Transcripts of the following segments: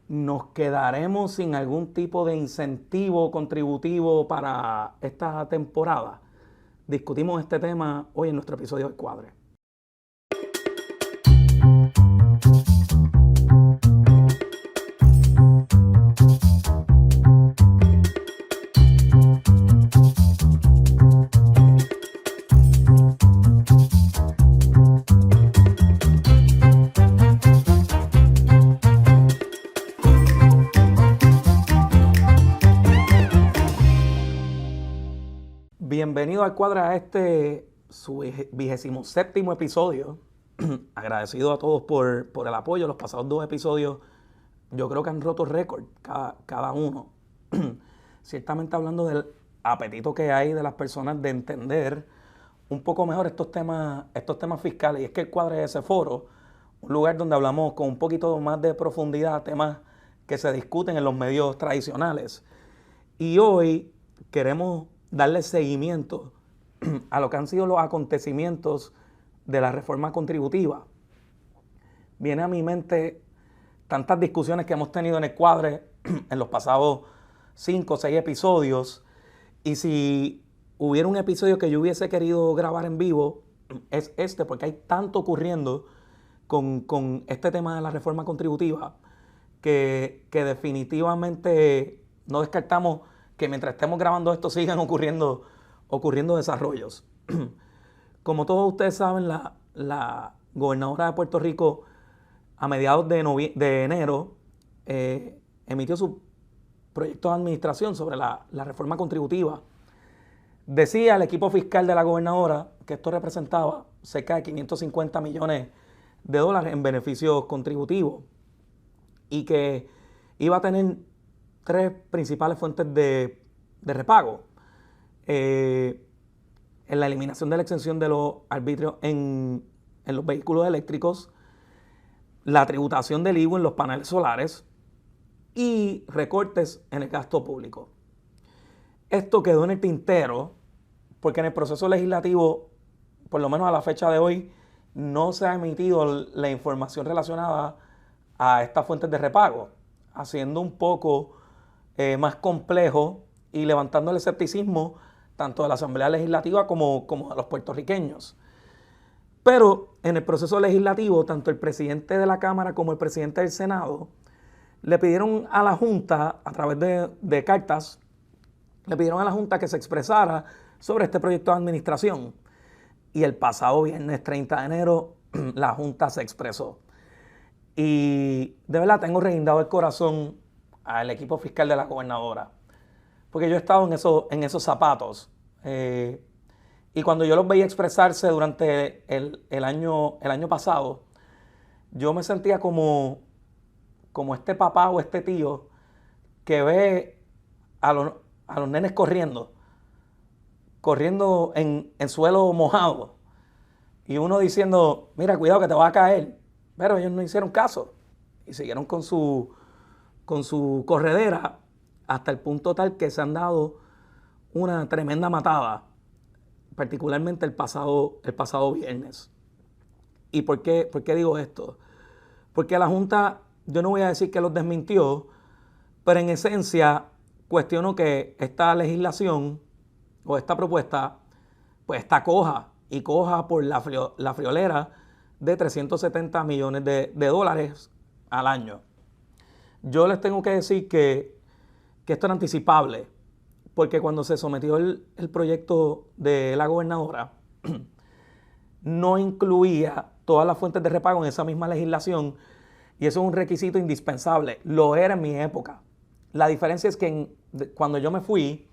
¿Nos quedaremos sin algún tipo de incentivo contributivo para esta temporada? Discutimos este tema hoy en nuestro episodio del Cuadre. Bienvenido al Cuadre a su 27º episodio. Agradecido a todos por el apoyo. Los pasados 2 episodios yo creo que han roto récord cada uno. Ciertamente hablando del apetito que hay de las personas de entender un poco mejor estos temas fiscales. Y es que el Cuadre es ese foro, un lugar donde hablamos con un poquito más de profundidad temas que se discuten en los medios tradicionales. Y hoy queremos darle seguimiento a lo que han sido los acontecimientos de la reforma contributiva. Viene a mi mente tantas discusiones que hemos tenido en el Cuadre en los pasados 5 o 6 episodios, y si hubiera un episodio que yo hubiese querido grabar en vivo, es este, porque hay tanto ocurriendo con este tema de la reforma contributiva que definitivamente no descartamos que mientras estemos grabando esto sigan ocurriendo desarrollos. Como todos ustedes saben, la gobernadora de Puerto Rico a mediados de enero emitió su proyecto de administración sobre la reforma contributiva. Decía el equipo fiscal de la gobernadora que esto representaba cerca de 550 millones de dólares en beneficios contributivos y que iba a tener 3 principales fuentes de repago. En la eliminación de la exención de los arbitrios en los vehículos eléctricos, la tributación del IVU en los paneles solares y recortes en el gasto público. Esto quedó en el tintero porque en el proceso legislativo, por lo menos a la fecha de hoy, no se ha emitido la información relacionada a estas fuentes de repago, haciendo un poco más complejo y levantando el escepticismo tanto de la Asamblea Legislativa como de los puertorriqueños. Pero en el proceso legislativo, tanto el presidente de la Cámara como el presidente del Senado le pidieron a la Junta, a través de cartas, le pidieron a la Junta que se expresara sobre este proyecto de administración. Y el pasado viernes 30 de enero, la Junta se expresó. Y de verdad tengo reguindado el corazón al equipo fiscal de la gobernadora, porque yo he estado en esos zapatos, y cuando yo los veía expresarse durante el año pasado, yo me sentía como este papá o este tío que ve a los nenes corriendo en suelo mojado, y uno diciendo, mira, cuidado que te vas a caer, pero ellos no hicieron caso y siguieron con su corredera hasta el punto tal que se han dado una tremenda matada, particularmente el pasado viernes. ¿Y por qué digo esto? Porque la Junta, yo no voy a decir que los desmintió, pero en esencia cuestiono que esta legislación o esta propuesta pues está coja por la friolera de 370 millones de dólares al año. Yo les tengo que decir que esto era anticipable, porque cuando se sometió el proyecto de la gobernadora, no incluía todas las fuentes de repago en esa misma legislación, y eso es un requisito indispensable. Lo era en mi época. La diferencia es que cuando yo me fui,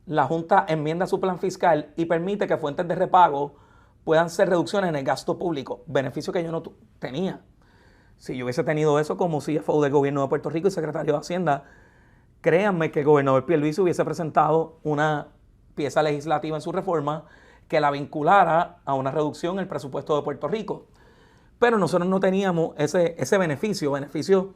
la Junta enmienda su plan fiscal y permite que fuentes de repago puedan ser reducciones en el gasto público, beneficio que yo no tenía. Si yo hubiese tenido eso como CFO del gobierno de Puerto Rico y secretario de Hacienda, créanme que el gobernador Pierluisi hubiese presentado una pieza legislativa en su reforma que la vinculara a una reducción en el presupuesto de Puerto Rico. Pero nosotros no teníamos ese beneficio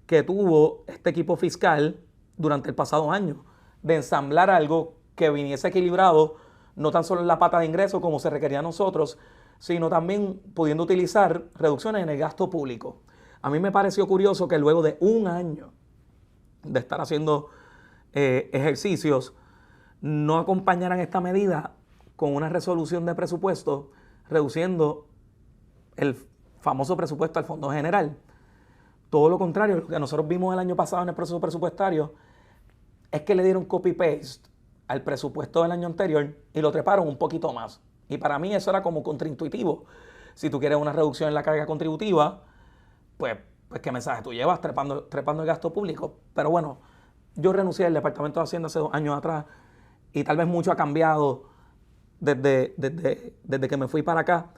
que tuvo este equipo fiscal durante el pasado año, de ensamblar algo que viniese equilibrado, no tan solo en la pata de ingreso como se requería a nosotros, sino también pudiendo utilizar reducciones en el gasto público. A mí me pareció curioso que luego de un año de estar haciendo ejercicios, no acompañaran esta medida con una resolución de presupuesto reduciendo el famoso presupuesto al Fondo General. Todo lo contrario, lo que nosotros vimos el año pasado en el proceso presupuestario es que le dieron copy-paste al presupuesto del año anterior y lo treparon un poquito más. Y para mí eso era como contraintuitivo. Si tú quieres una reducción en la carga contributiva, pues ¿qué mensaje tú llevas trepando el gasto público? Pero bueno, yo renuncié al Departamento de Hacienda hace 2 años atrás y tal vez mucho ha cambiado desde que me fui para acá,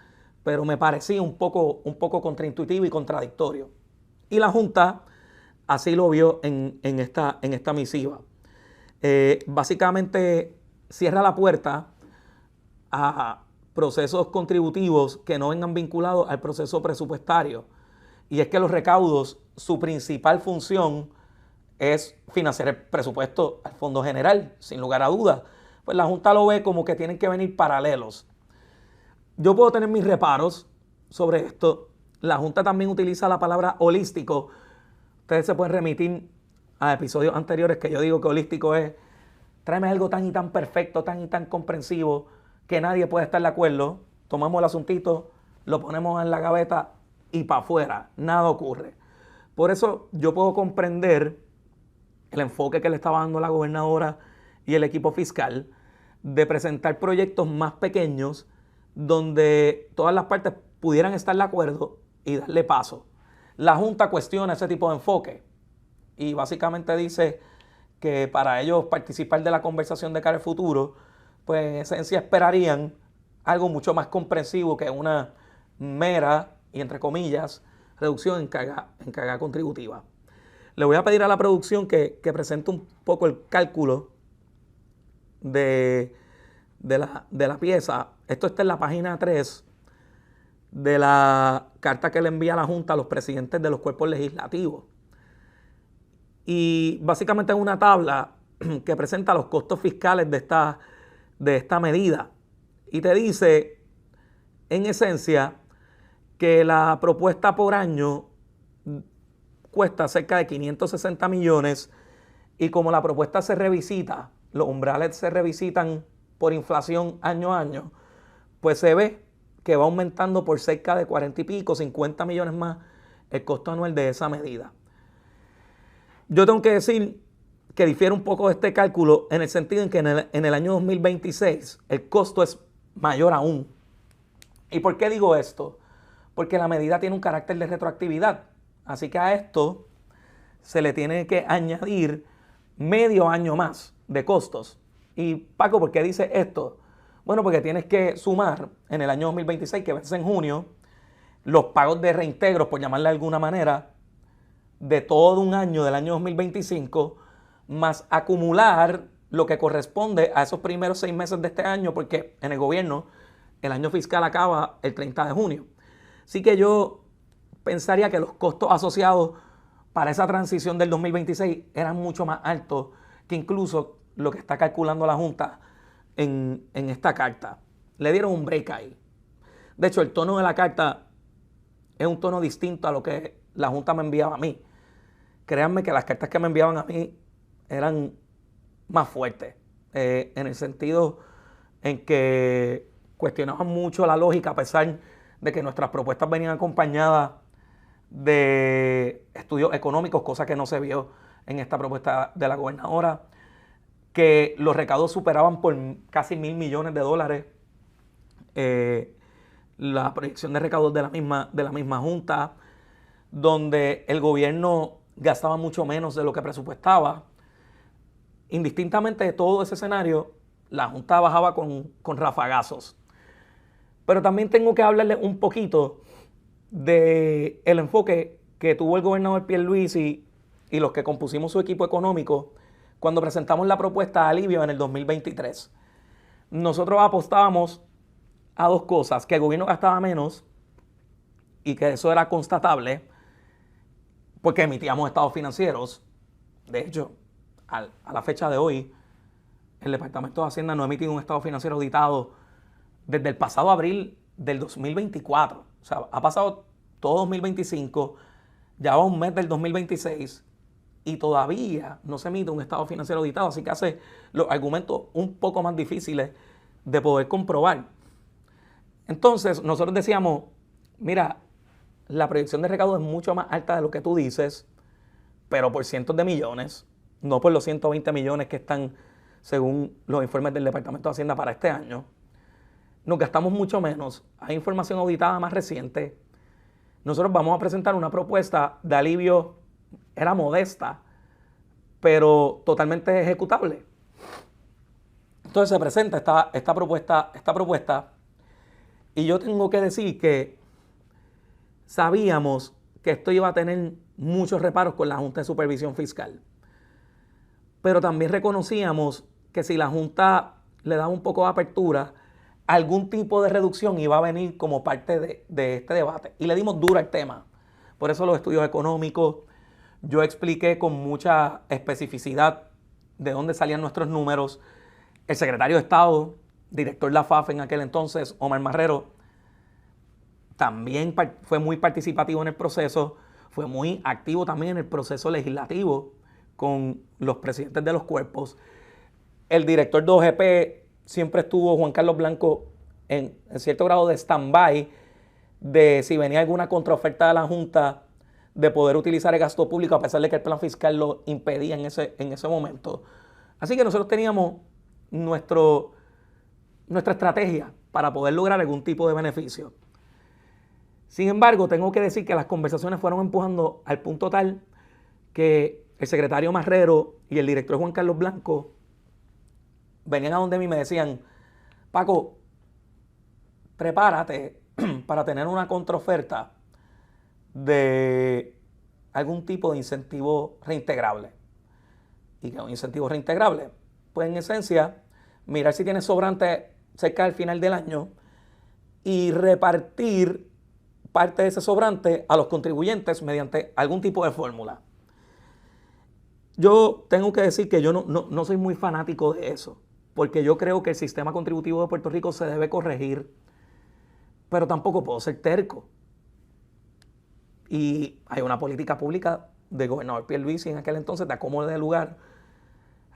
pero me parecía un poco contraintuitivo y contradictorio. Y la Junta así lo vio en esta misiva. Básicamente cierra la puerta a procesos contributivos que no vengan vinculados al proceso presupuestario. Y es que los recaudos, su principal función es financiar el presupuesto al Fondo General, sin lugar a dudas. Pues la Junta lo ve como que tienen que venir paralelos. Yo puedo tener mis reparos sobre esto. La Junta también utiliza la palabra holístico. Ustedes se pueden remitir a episodios anteriores que yo digo que holístico es tráeme algo tan y tan perfecto, tan y tan comprensivo que nadie puede estar de acuerdo. Tomamos el asuntito, lo ponemos en la gaveta y para afuera. Nada ocurre. Por eso yo puedo comprender el enfoque que le estaba dando la gobernadora y el equipo fiscal de presentar proyectos más pequeños donde todas las partes pudieran estar de acuerdo y darle paso. La Junta cuestiona ese tipo de enfoque y básicamente dice que para ellos participar de la conversación de cara al futuro, pues en esencia esperarían algo mucho más comprensivo que una mera, y entre comillas, reducción en carga contributiva. Le voy a pedir a la producción que presente un poco el cálculo de la pieza. Esto está en la página 3 de la carta que le envía la Junta a los presidentes de los cuerpos legislativos. Y básicamente es una tabla que presenta los costos fiscales de esta medida. Y te dice, en esencia, que la propuesta por año cuesta cerca de 560 millones y como la propuesta se revisita, los umbrales se revisitan por inflación año a año, pues se ve que va aumentando por cerca de 40 y pico, 50 millones más el costo anual de esa medida. Yo tengo que decir que difiere un poco de este cálculo en el sentido en que en el año 2026 el costo es mayor aún. ¿Y por qué digo esto? Porque la medida tiene un carácter de retroactividad. Así que a esto se le tiene que añadir medio año más de costos. Y Paco, ¿por qué dice esto? Bueno, porque tienes que sumar en el año 2026, que vence en junio, los pagos de reintegros, por llamarle de alguna manera, de todo un año del año 2025, más acumular lo que corresponde a esos primeros 6 meses de este año, porque en el gobierno el año fiscal acaba el 30 de junio. Así que yo pensaría que los costos asociados para esa transición del 2026 eran mucho más altos que incluso lo que está calculando la Junta en esta carta. Le dieron un break ahí. De hecho, el tono de la carta es un tono distinto a lo que la Junta me enviaba a mí. Créanme que las cartas que me enviaban a mí eran más fuertes, en el sentido en que cuestionaban mucho la lógica, a pesar de que nuestras propuestas venían acompañadas de estudios económicos, cosa que no se vio en esta propuesta de la gobernadora, que los recaudos superaban por casi $1,000 millones. La proyección de recaudos de la misma Junta, donde el gobierno gastaba mucho menos de lo que presupuestaba. Indistintamente de todo ese escenario, la Junta bajaba con rafagazos. Pero también tengo que hablarles un poquito del enfoque que tuvo el gobernador Pierluisi y los que compusimos su equipo económico cuando presentamos la propuesta de alivio en el 2023. Nosotros apostábamos a 2 cosas: que el gobierno gastaba menos y que eso era constatable porque emitíamos estados financieros. De hecho, a la fecha de hoy, el Departamento de Hacienda no ha emitido un estado financiero auditado desde el pasado abril del 2024. O sea, ha pasado todo 2025 Ya va un mes del 2026 y todavía no se emite un estado financiero auditado, así que hace los argumentos un poco más difíciles de poder comprobar. Entonces, nosotros decíamos, mira, la proyección de recaudo es mucho más alta de lo que tú dices, pero por cientos de millones, no por los 120 millones que están según los informes del Departamento de Hacienda para este año. Nos gastamos mucho menos. Hay información auditada más reciente. Nosotros vamos a presentar una propuesta de alivio, era modesta, pero totalmente ejecutable. Entonces se presenta esta propuesta y yo tengo que decir que sabíamos que esto iba a tener muchos reparos con la Junta de Supervisión Fiscal. Pero también reconocíamos que si la Junta le daba un poco de apertura, algún tipo de reducción iba a venir como parte de este debate. Y le dimos duro al tema. Por eso los estudios económicos, yo expliqué con mucha especificidad de dónde salían nuestros números. El secretario de Estado, director de la FAF en aquel entonces, Omar Marrero, también fue muy participativo en el proceso, fue muy activo también en el proceso legislativo con los presidentes de los cuerpos. El director de OGP siempre estuvo, Juan Carlos Blanco, en cierto grado de stand-by de si venía alguna contraoferta de la Junta de poder utilizar el gasto público a pesar de que el plan fiscal lo impedía en ese momento. Así que nosotros teníamos nuestra estrategia para poder lograr algún tipo de beneficio. Sin embargo, tengo que decir que las conversaciones fueron empujando al punto tal que el secretario Marrero y el director Juan Carlos Blanco venían a donde mí y me decían, Paco, prepárate para tener una contraoferta de algún tipo de incentivo reintegrable. ¿Y qué es un incentivo reintegrable? Pues en esencia, mirar si tienes sobrante cerca del final del año y repartir parte de ese sobrante a los contribuyentes mediante algún tipo de fórmula. Yo tengo que decir que yo no soy muy fanático de eso, porque yo creo que el sistema contributivo de Puerto Rico se debe corregir, pero tampoco puedo ser terco. Y hay una política pública del gobernador Pierluisi en aquel entonces de acomodo de lugar,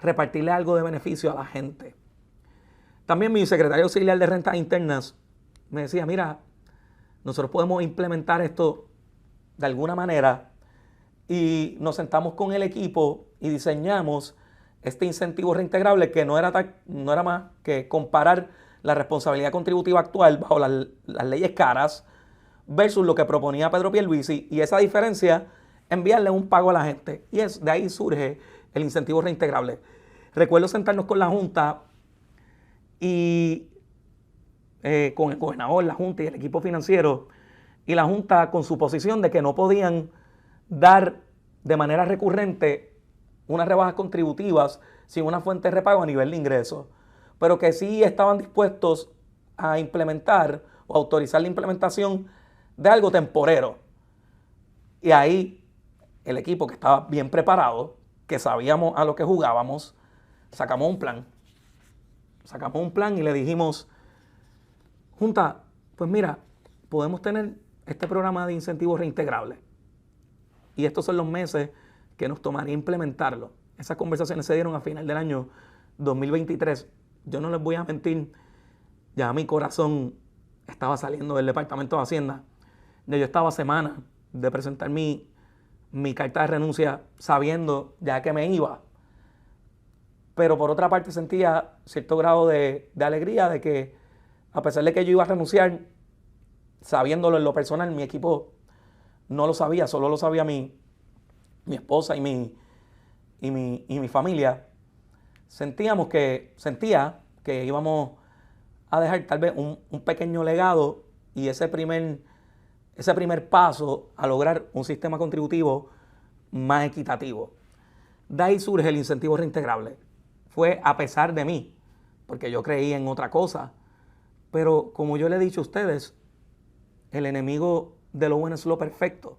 repartirle algo de beneficio a la gente. También mi secretario auxiliar de Rentas Internas me decía, mira, nosotros podemos implementar esto de alguna manera y nos sentamos con el equipo y diseñamos este incentivo reintegrable que no era más que comparar la responsabilidad contributiva actual bajo las leyes caras versus lo que proponía Pedro Pierluisi y esa diferencia enviarle un pago a la gente. Y de ahí surge el incentivo reintegrable. Recuerdo sentarnos con la Junta y con el gobernador, la Junta y el equipo financiero, y la Junta con su posición de que no podían dar de manera recurrente unas rebajas contributivas sin una fuente de repago a nivel de ingresos, pero que sí estaban dispuestos a implementar o autorizar la implementación de algo temporero. Y ahí el equipo que estaba bien preparado, que sabíamos a lo que jugábamos, sacamos un plan. Sacamos un plan y le dijimos, Junta, pues mira, podemos tener este programa de incentivos reintegrables. Y estos son los meses que nos tomaría implementarlo. Esas conversaciones se dieron a final del año 2023. Yo no les voy a mentir, ya mi corazón estaba saliendo del Departamento de Hacienda. Ya yo estaba a semanas de presentar mi carta de renuncia sabiendo ya que me iba. Pero por otra parte sentía cierto grado de alegría de que a pesar de que yo iba a renunciar, sabiéndolo en lo personal, mi equipo no lo sabía, solo lo sabía mi esposa y mi familia. Sentía que íbamos a dejar tal vez un pequeño legado y ese primer paso a lograr un sistema contributivo más equitativo. De ahí surge el incentivo reintegrable. Fue a pesar de mí, porque yo creí en otra cosa. Pero como yo le he dicho a ustedes, el enemigo de lo bueno es lo perfecto.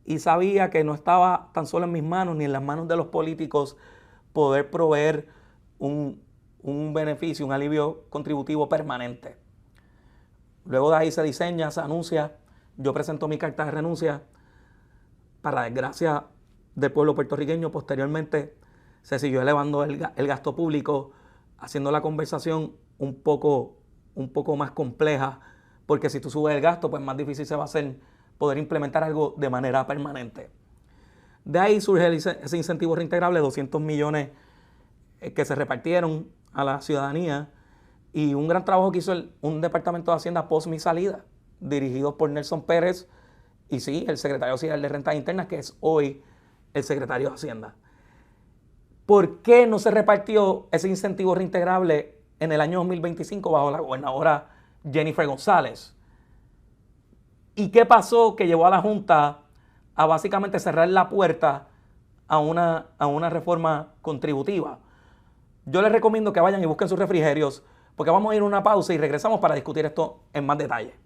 Y sabía que no estaba tan solo en mis manos ni en las manos de los políticos poder proveer un beneficio, un alivio contributivo permanente. Luego de ahí se diseña, se anuncia, yo presento mi carta de renuncia. para desgracia del pueblo puertorriqueño, posteriormente se siguió elevando el gasto público, haciendo la conversación un poco más compleja, porque si tú subes el gasto, pues más difícil se va a hacer poder implementar algo de manera permanente. De ahí surge ese incentivo reintegrable, 200 millones que se repartieron a la ciudadanía, y un gran trabajo que hizo un departamento de Hacienda post mi salida, dirigido por Nelson Pérez y sí, el secretario auxiliar de Rentas Internas, que es hoy el secretario de Hacienda. ¿Por qué no se repartió ese incentivo reintegrable en el año 2025 bajo la gobernadora Jennifer González? ¿Y qué pasó que llevó a la Junta a básicamente cerrar la puerta a una reforma contributiva? Yo les recomiendo que vayan y busquen sus refrigerios, porque vamos a ir a una pausa y regresamos para discutir esto en más detalle.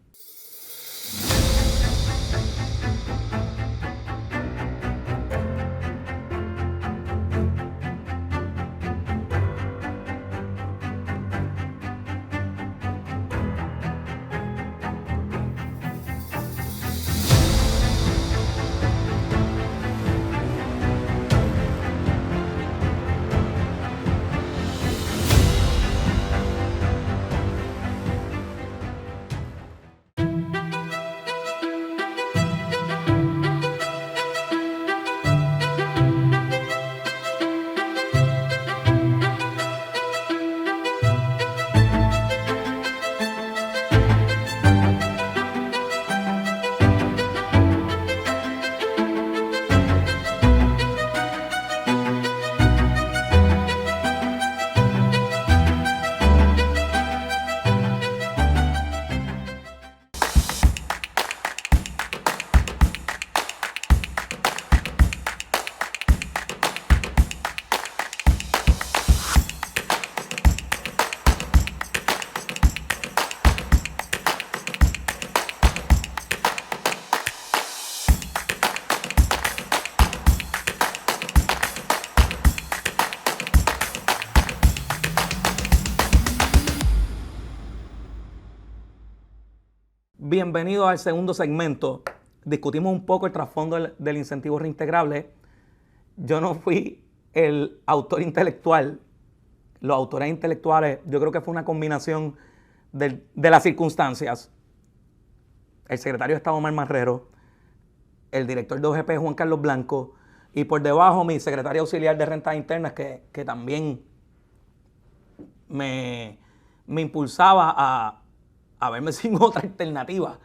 Bienvenido al segundo segmento. Discutimos un poco el trasfondo del incentivo reintegrable. Yo no fui el autor intelectual. Los autores intelectuales, yo creo que fue una combinación de las circunstancias. El secretario de Estado Omar Marrero, el director de OGP Juan Carlos Blanco, y por debajo mi secretario auxiliar de Rentas Internas, que también me impulsaba a verme sin otra alternativa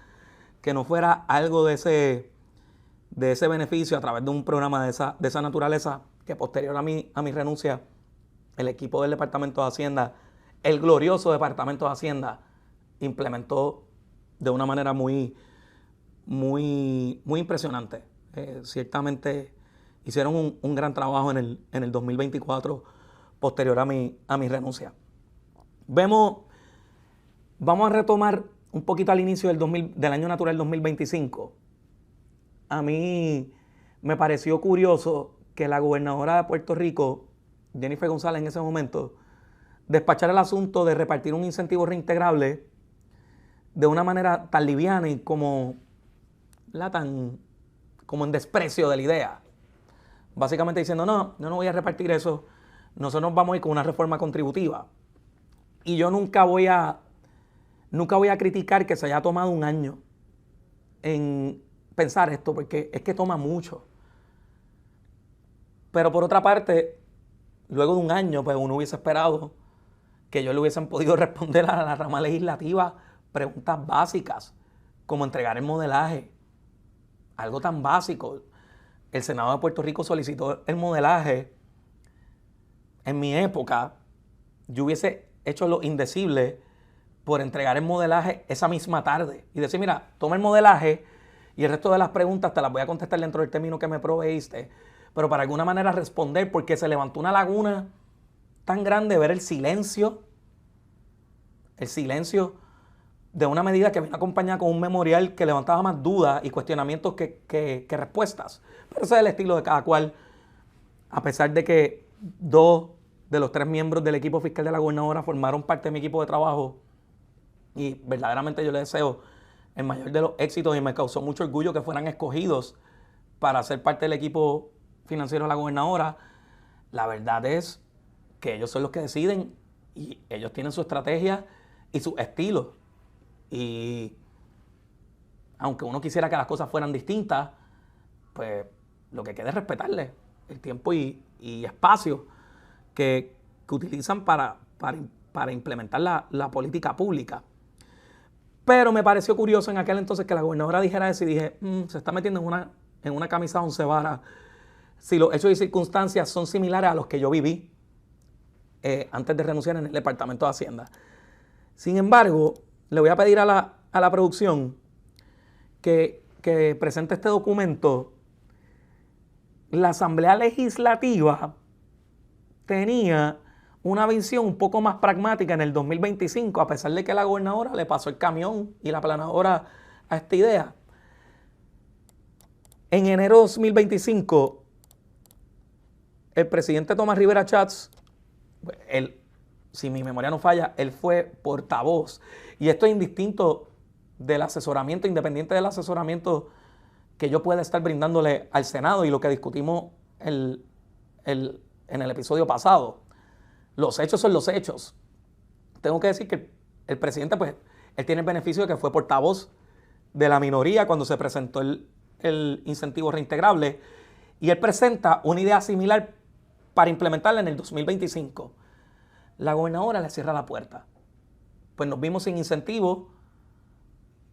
que no fuera algo de ese beneficio a través de un programa de esa naturaleza, que posterior a mi renuncia, el equipo del Departamento de Hacienda, el glorioso Departamento de Hacienda, implementó de una manera muy impresionante. Ciertamente hicieron un gran trabajo en el 2024 posterior a mi renuncia. Vamos a retomar un poquito al inicio del año natural 2025. A mí me pareció curioso que la gobernadora de Puerto Rico, Jennifer González, en ese momento, despachara el asunto de repartir un incentivo reintegrable de una manera tan liviana y como en desprecio de la idea. Básicamente diciendo, no, yo no voy a repartir eso, nosotros vamos a ir con una reforma contributiva. Y yo nunca voy a criticar que se haya tomado un año en pensar esto, porque es que toma mucho. Pero por otra parte, luego de un año, pues uno hubiese esperado que ellos le hubiesen podido responder a la rama legislativa preguntas básicas, como entregar el modelaje. Algo tan básico. El Senado de Puerto Rico solicitó el modelaje. En mi época, yo hubiese hecho lo indecible por entregar el modelaje esa misma tarde y decir, mira, toma el modelaje y el resto de las preguntas te las voy a contestar dentro del término que me proveíste, pero para alguna manera responder, porque se levantó una laguna tan grande, ver el silencio de una medida que vino acompañada con un memorial que levantaba más dudas y cuestionamientos que respuestas. Pero ese es el estilo de cada cual, a pesar de que 2 de los 3 miembros del equipo fiscal de la gobernadora formaron parte de mi equipo de trabajo, y verdaderamente yo les deseo el mayor de los éxitos y me causó mucho orgullo que fueran escogidos para ser parte del equipo financiero de la gobernadora, la verdad es que ellos son los que deciden y ellos tienen su estrategia y su estilo. Y aunque uno quisiera que las cosas fueran distintas, pues lo que queda es respetarle el tiempo y espacio que utilizan para implementar la política pública. Pero me pareció curioso en aquel entonces que la gobernadora dijera eso y dije, se está metiendo en una camisa de 11 varas si los hechos y circunstancias son similares a los que yo viví antes de renunciar en el Departamento de Hacienda. Sin embargo, le voy a pedir a la producción que presente este documento. La Asamblea Legislativa tenía una visión un poco más pragmática en el 2025, a pesar de que la gobernadora le pasó el camión y la planadora a esta idea. En enero de 2025, el presidente Tomás Rivera Chats, si mi memoria no falla, él fue portavoz. Y esto es indistinto del asesoramiento, independiente del asesoramiento que yo pueda estar brindándole al Senado y lo que discutimos en el episodio pasado. Los hechos son los hechos. Tengo que decir que el presidente, pues, él tiene el beneficio de que fue portavoz de la minoría cuando se presentó el incentivo reintegrable y él presenta una idea similar para implementarla en el 2025. La gobernadora le cierra la puerta. Pues nos vimos sin incentivo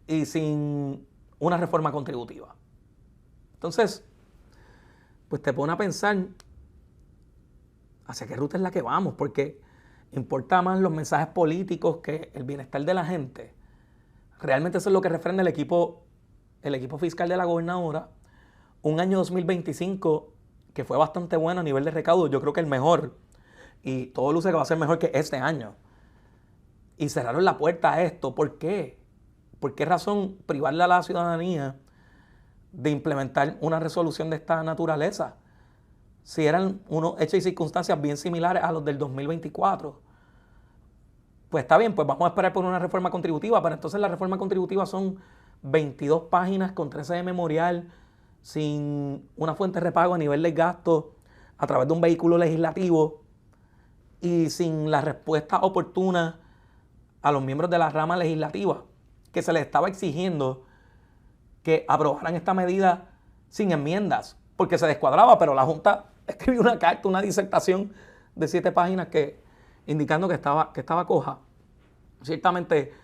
y sin una reforma contributiva. Entonces, pues te pone a pensar hacia qué ruta es la que vamos, porque importa más los mensajes políticos que el bienestar de la gente. Realmente eso es lo que refrenda el equipo fiscal de la gobernadora. Un año 2025 que fue bastante bueno a nivel de recaudo, yo creo que el mejor, y todo luce que va a ser mejor que este año. Y cerraron la puerta a esto. ¿Por qué? ¿Por qué razón privarle a la ciudadanía de implementar una resolución de esta naturaleza? Si eran unos hechos y circunstancias bien similares a los del 2024. Pues está bien, pues vamos a esperar por una reforma contributiva, pero entonces la reforma contributiva son 22 páginas con 13 de memorial, sin una fuente de repago a nivel de gasto, a través de un vehículo legislativo y sin la respuesta oportuna a los miembros de la rama legislativa, que se les estaba exigiendo que aprobaran esta medida sin enmiendas, porque se descuadraba, pero la Junta escribió una carta, una disertación de 7 páginas indicando que estaba coja. Ciertamente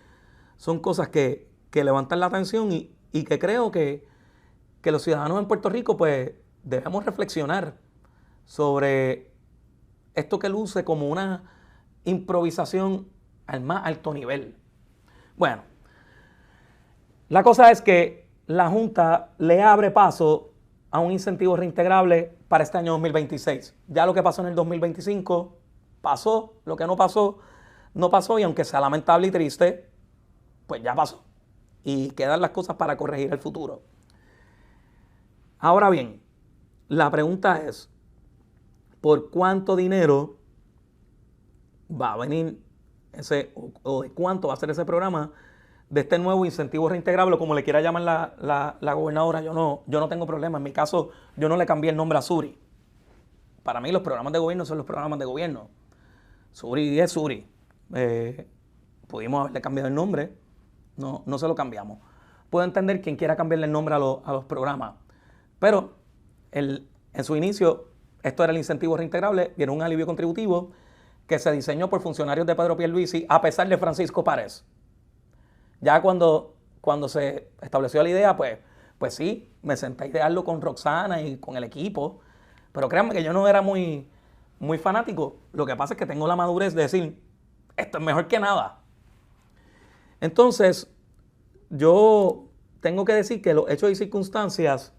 son cosas que levantan la atención y que creo que los ciudadanos en Puerto Rico pues debemos reflexionar sobre esto que luce como una improvisación al más alto nivel. Bueno, la cosa es que la Junta le abre paso a un incentivo reintegrable para este año 2026. Ya lo que pasó en el 2025 pasó, lo que no pasó, no pasó y aunque sea lamentable y triste, pues ya pasó. Y quedan las cosas para corregir el futuro. Ahora bien, la pregunta es, ¿por cuánto dinero va a venir o de cuánto va a ser ese programa de este nuevo incentivo reintegrable, como le quiera llamar la gobernadora? Yo no tengo problema. En mi caso, yo no le cambié el nombre a Suri. Para mí los programas de gobierno son los programas de gobierno. Suri es Suri. Pudimos haberle cambiado el nombre. No se lo cambiamos. Puedo entender quien quiera cambiarle el nombre a los programas. Pero en su inicio, esto era el incentivo reintegrable y era un alivio contributivo que se diseñó por funcionarios de Pedro Pierluisi a pesar de Francisco Párez. Ya cuando se estableció la idea, pues sí, me senté a idearlo con Roxana y con el equipo. Pero créanme que yo no era muy fanático. Lo que pasa es que tengo la madurez de decir, esto es mejor que nada. Entonces, yo tengo que decir que los hechos y circunstancias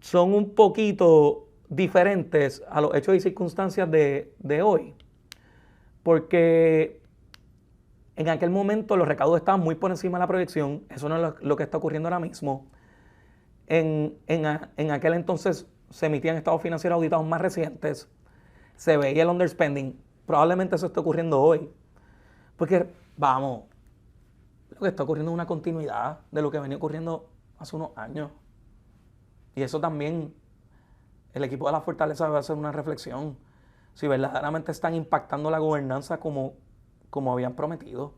son un poquito diferentes a los hechos y circunstancias de hoy. Porque en aquel momento los recaudos estaban muy por encima de la proyección. Eso no es lo que está ocurriendo ahora mismo. En aquel entonces se emitían estados financieros auditados más recientes. Se veía el underspending. Probablemente eso esté ocurriendo hoy. Porque, vamos, lo que está ocurriendo es una continuidad de lo que venía ocurriendo hace unos años. Y eso también, el equipo de la Fortaleza debe hacer una reflexión. Si verdaderamente están impactando la gobernanza como habían prometido.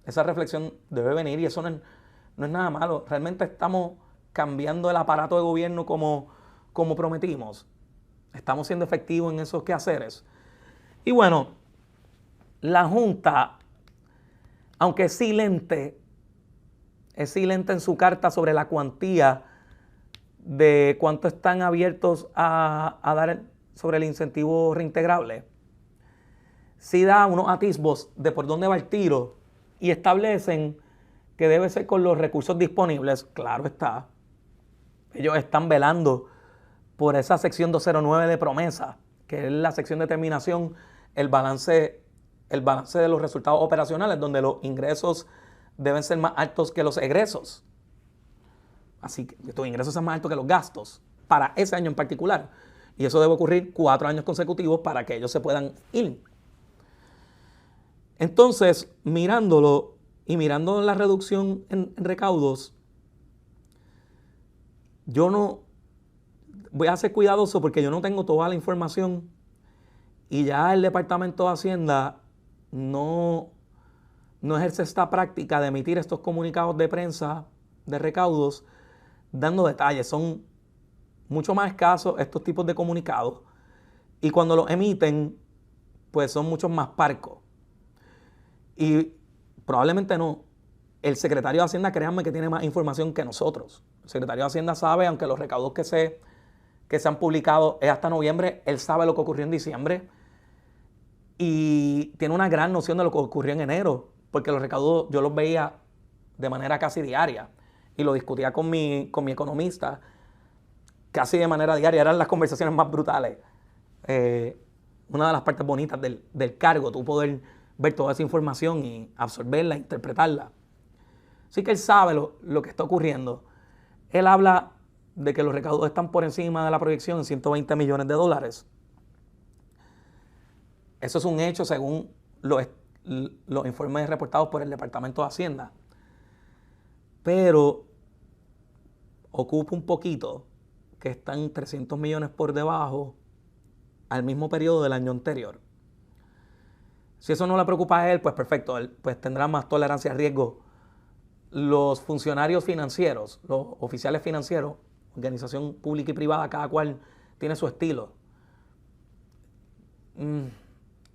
Esa reflexión debe venir y eso no es nada malo. Realmente estamos cambiando el aparato de gobierno como prometimos. Estamos siendo efectivos en esos quehaceres. Y bueno, la Junta, aunque es silente en su carta sobre la cuantía de cuánto están abiertos a dar sobre el incentivo reintegrable, sí da unos atisbos de por dónde va el tiro y establecen que debe ser con los recursos disponibles. Claro está. Ellos están velando por esa sección 209 de promesa, que es la sección de terminación, el balance de los resultados operacionales, donde los ingresos deben ser más altos que los egresos. Así que estos ingresos son más altos que los gastos para ese año en particular. Y eso debe ocurrir 4 años consecutivos para que ellos se puedan ir. Entonces, mirándolo y mirando la reducción en recaudos, yo no voy a ser cuidadoso porque yo no tengo toda la información y ya el Departamento de Hacienda no ejerce esta práctica de emitir estos comunicados de prensa de recaudos dando detalles. Son mucho más escasos estos tipos de comunicados y cuando los emiten, pues son mucho más parcos. Y probablemente no. El secretario de Hacienda, créanme que tiene más información que nosotros. El secretario de Hacienda sabe, aunque los recaudos que se han publicado es hasta noviembre, él sabe lo que ocurrió en diciembre y tiene una gran noción de lo que ocurrió en enero, porque los recaudos yo los veía de manera casi diaria y lo discutía con mi economista casi de manera diaria. Eran las conversaciones más brutales. Una de las partes bonitas del cargo, tú poder ver toda esa información y absorberla, interpretarla. Así que él sabe lo que está ocurriendo. Él habla de que los recaudos están por encima de la proyección en $120 millones. Eso es un hecho según los informes reportados por el Departamento de Hacienda. Pero ocupa un poquito que están 300 millones por debajo al mismo periodo del año anterior. Si eso no le preocupa a él, pues perfecto, él pues tendrá más tolerancia a riesgo. Los funcionarios financieros, los oficiales financieros, organización pública y privada, cada cual tiene su estilo.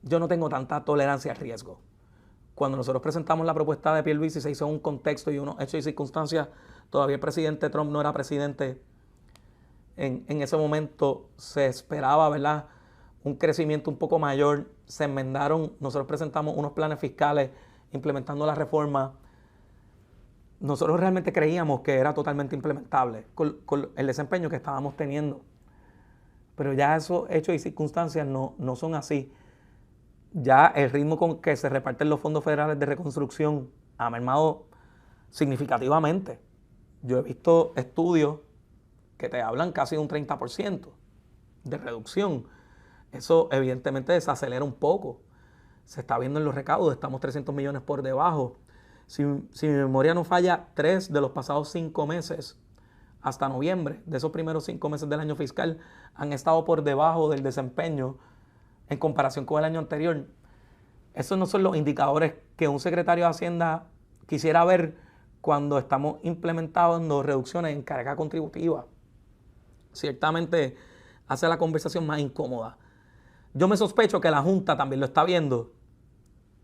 Yo no tengo tanta tolerancia al riesgo. Cuando nosotros presentamos la propuesta de Pierluisi se hizo un contexto y unos hechos y circunstancias. Todavía el presidente Trump no era presidente. En ese momento se esperaba, ¿verdad?, un crecimiento un poco mayor. Se enmendaron, nosotros presentamos unos planes fiscales implementando la reforma. Nosotros realmente creíamos que era totalmente implementable con el desempeño que estábamos teniendo. Pero ya esos hechos y circunstancias no son así. Ya el ritmo con que se reparten los fondos federales de reconstrucción ha mermado significativamente. Yo he visto estudios que te hablan casi de un 30% de reducción. Eso evidentemente desacelera un poco. Se está viendo en los recaudos, estamos 300 millones por debajo. Si mi memoria no falla, 3 de los pasados 5 meses hasta noviembre, de esos primeros 5 meses del año fiscal, han estado por debajo del desempeño en comparación con el año anterior. Esos no son los indicadores que un secretario de Hacienda quisiera ver cuando estamos implementando reducciones en carga contributiva. Ciertamente hace la conversación más incómoda. Yo me sospecho que la Junta también lo está viendo.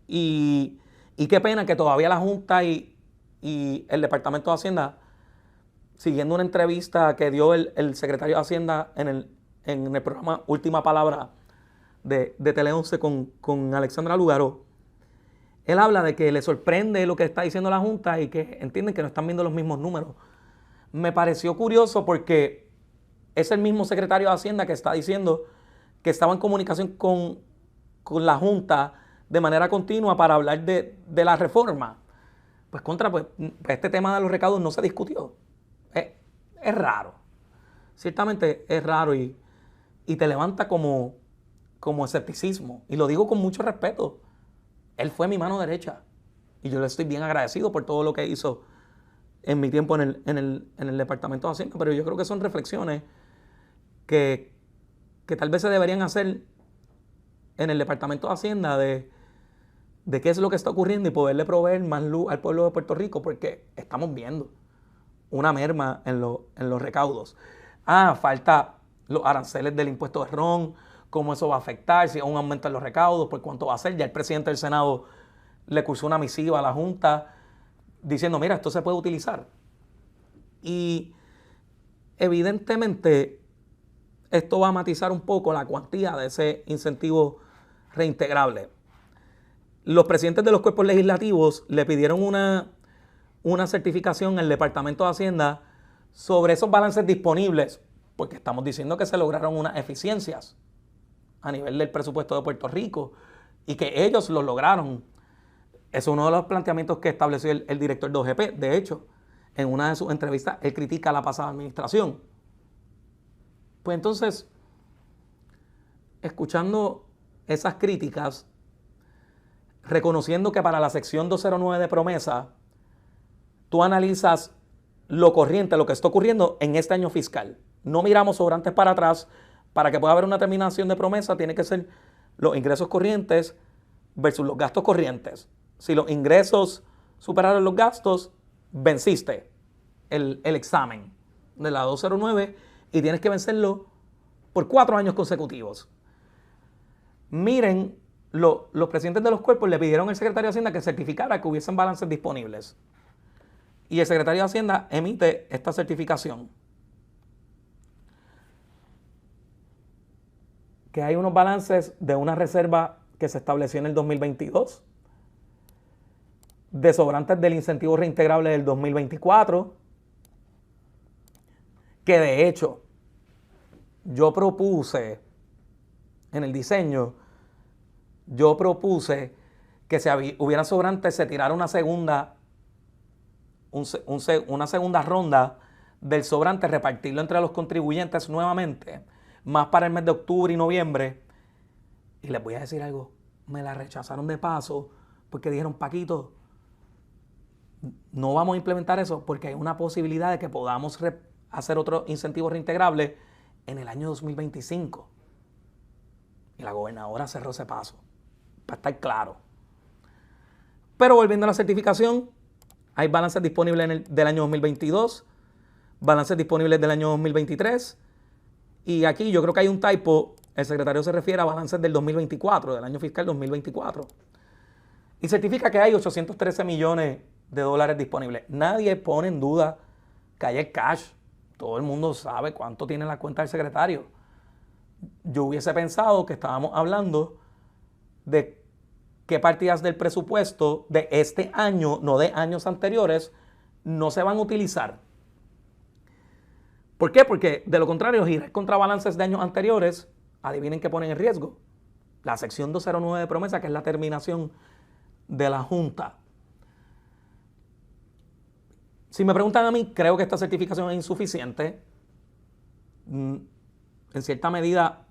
Y qué pena que todavía la Junta y el Departamento de Hacienda, siguiendo una entrevista que dio el secretario de Hacienda en el programa Última Palabra de Tele 11 con Alexandra Lugaro, él habla de que le sorprende lo que está diciendo la Junta y que entienden que no están viendo los mismos números. Me pareció curioso porque es el mismo secretario de Hacienda que está diciendo que estaba en comunicación con la Junta de manera continua para hablar de la reforma. Pues este tema de los recaudos no se discutió. Es raro. Ciertamente es raro y te levanta como escepticismo. Y lo digo con mucho respeto. Él fue mi mano derecha. Y yo le estoy bien agradecido por todo lo que hizo en mi tiempo en el Departamento de Hacienda, pero yo creo que son reflexiones que tal vez se deberían hacer en el Departamento de Hacienda de qué es lo que está ocurriendo y poderle proveer más luz al pueblo de Puerto Rico, porque estamos viendo una merma en los recaudos. Falta los aranceles del impuesto de ron, cómo eso va a afectar, si hay un aumento en los recaudos, por cuánto va a ser. Ya el presidente del Senado le cursó una misiva a la Junta diciendo, mira, esto se puede utilizar. Y evidentemente esto va a matizar un poco la cuantía de ese incentivo reintegrable. Los presidentes de los cuerpos legislativos le pidieron una certificación al Departamento de Hacienda sobre esos balances disponibles, porque estamos diciendo que se lograron unas eficiencias a nivel del presupuesto de Puerto Rico y que ellos lo lograron. Es uno de los planteamientos que estableció el director de OGP. De hecho, en una de sus entrevistas, él critica a la pasada administración. Pues entonces, escuchando esas críticas, reconociendo que para la sección 209 de promesa, tú analizas lo corriente, lo que está ocurriendo en este año fiscal. No miramos sobrantes para atrás. Para que pueda haber una terminación de promesa, tiene que ser los ingresos corrientes versus los gastos corrientes. Si los ingresos superaron los gastos, venciste el examen de la 209 y tienes que vencerlo por 4 años consecutivos. Miren, los presidentes de los cuerpos le pidieron al secretario de Hacienda que certificara que hubiesen balances disponibles. Y el secretario de Hacienda emite esta certificación. Que hay unos balances de una reserva que se estableció en el 2022, de sobrantes del incentivo reintegrable del 2024, que de hecho yo propuse en el diseño, que si hubiera sobrantes se tirara una segunda ronda del sobrante, repartirlo entre los contribuyentes nuevamente, más para el mes de octubre y noviembre. Y les voy a decir algo, me la rechazaron de paso porque dijeron, Paquito, no vamos a implementar eso porque hay una posibilidad de que podamos hacer otro incentivo reintegrable en el año 2025. Y la gobernadora cerró ese paso, para estar claro. Pero volviendo a la certificación, hay balances disponibles del año 2022, balances disponibles del año 2023, y aquí yo creo que hay un typo. El secretario se refiere a balances del 2024, del año fiscal 2024. Y certifica que hay 813 millones de dólares disponibles. Nadie pone en duda que haya el cash. Todo el mundo sabe cuánto tiene la cuenta del secretario. Yo hubiese pensado que estábamos hablando de qué partidas del presupuesto de este año, no de años anteriores, no se van a utilizar. ¿Por qué? Porque de lo contrario, girar contra balances de años anteriores, adivinen qué ponen en riesgo. La sección 209 de promesa, que es la terminación de la Junta. Si me preguntan a mí, creo que esta certificación es insuficiente. En cierta medida,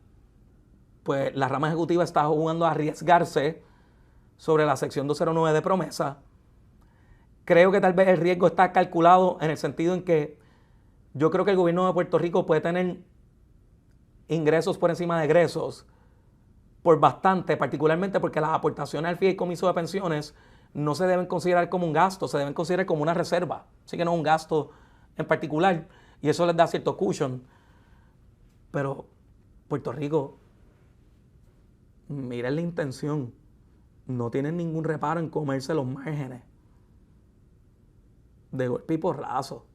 pues la rama ejecutiva está jugando a arriesgarse sobre la sección 209 de promesa. Creo que tal vez el riesgo está calculado en el sentido en que yo creo que el gobierno de Puerto Rico puede tener ingresos por encima de egresos por bastante, particularmente porque las aportaciones al fideicomiso de pensiones no se deben considerar como un gasto, se deben considerar como una reserva. Así que no es un gasto en particular y eso les da cierto cushion. Pero Puerto Rico, miren la intención, no tienen ningún reparo en comerse los márgenes de golpe y porrazo,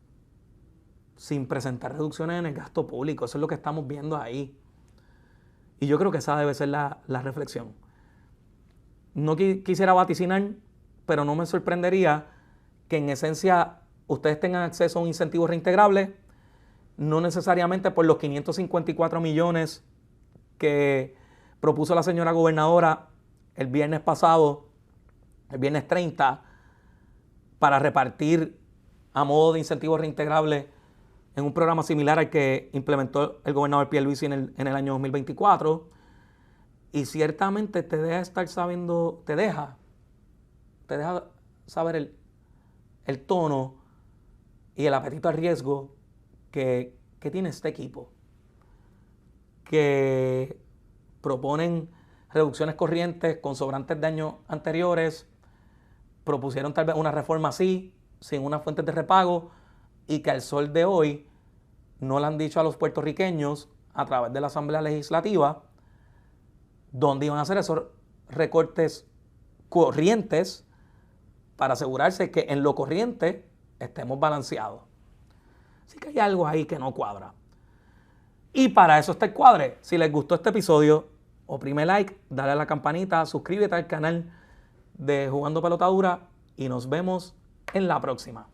sin presentar reducciones en el gasto público. Eso es lo que estamos viendo ahí. Y yo creo que esa debe ser la reflexión. No quisiera vaticinar, pero no me sorprendería que en esencia ustedes tengan acceso a un incentivo reintegrable, no necesariamente por los 554 millones que propuso la señora gobernadora el viernes pasado, el viernes 30, para repartir a modo de incentivo reintegrable en un programa similar al que implementó el gobernador Pierluisi en el año 2024. Y ciertamente te deja estar sabiendo, te deja saber el tono y el apetito al riesgo que tiene este equipo, que proponen reducciones corrientes con sobrantes de años anteriores, propusieron tal vez una reforma así, sin unas fuentes de repago, y que al sol de hoy no le han dicho a los puertorriqueños a través de la Asamblea Legislativa dónde iban a hacer esos recortes corrientes para asegurarse que en lo corriente estemos balanceados. Así que hay algo ahí que no cuadra. Y para eso está el cuadre. Si les gustó este episodio, oprime like, dale a la campanita, suscríbete al canal de Jugando Pelota Dura y nos vemos en la próxima.